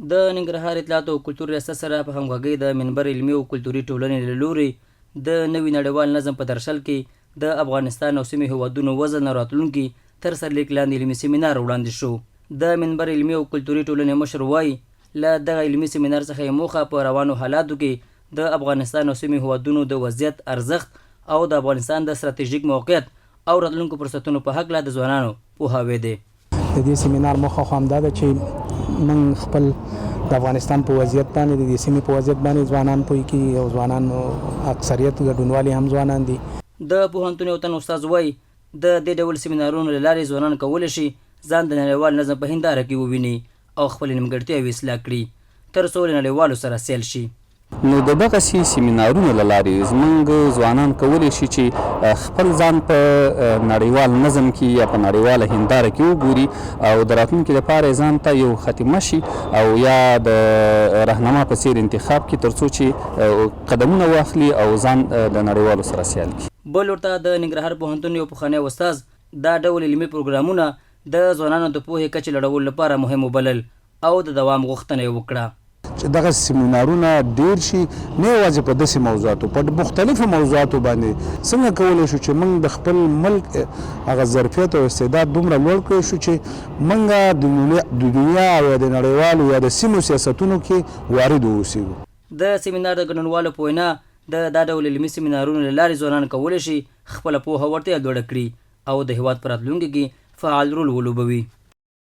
د ننګرهار اطلاعات او کلتور ریاست سره په همغږۍ د منبر علمي او کلتوري ټولنې له لوري د نوي نړیوال نظم په درشل کې د افغانستان او سیمې هیوادونو وزن راتلونکي تر سرلیک لاندې علمي سیمینار وړاندې شو. د منبر علمي او کلتوري ټولنې مشر وایي له دغه علمي سیمینار څخه یې موخه په روانو حالاتو کې د افغانستان او سیمې هیوادونو د وضعیت ارزښت او د افغانستان د ستراتیژیک موقعیت او راتلونکو فرصتونو په هکله د ځوانانو پوهاوی دی. د دې سیمینار موخه خو همدا ده چې موږ خپل د افغانستان په وضعیت باندې د دې سیمې په وضعیت باندې ځوانان پوه کړي او ځوانانو اکثریت ګډونوالي هم ځوانان دي. د پوهنتون یو تن استاد وایي د دې ډول سیمینارونو له لارې ځوانان کولی شي ځان د نړیوال نظم په هنداره کې وویني او خپلې نیمګړتیاوې اصلاح کړي تر څو له نړیوالو سره سیل شي. نو د دغسې سیمینارونو له لارې زموږ ځوانان کولی شي چې خپل ځان په نړیوال نظم کې یا په نړیواله هنداره کې وګوري او د راتلونکي لپاره یې ځان ته یو خاتمه شي او یا د رهنما په څیر انتخاب کړي تر څو چې قدمونه واخلي او ځان د نړیوالو سره سیال کړي. بل ورته د ننګرهار پوهنتون یو پخوانی استاذ دا ډول علمي پروګرامونه د ځوانانو د پوهې کچې لوړولو لپاره مهم وبلل او د دوام غوښتنه یې وکړه. چې دغه سیمینارونه ډیر شي نه یوازې په داسې موضوعاتو په مختلفو موضوعاتو باندې څنګه کولی شو چې موږ د خپل ملک هغه ظرفیت او استعداد دومره لوړ کړی شو چې موږ د دنیا او د نړیوالو یا د سیمو سیاستونو کې وارد واوسو. د سیمینار د ګډونوالو په وینا د دا ډول علمي سیمینارونو له لارې ځوانان کولی شي خپله پوهه ورته لوړه کړي او د هیواد په راتلونکي کې فعال رول ولوبوي.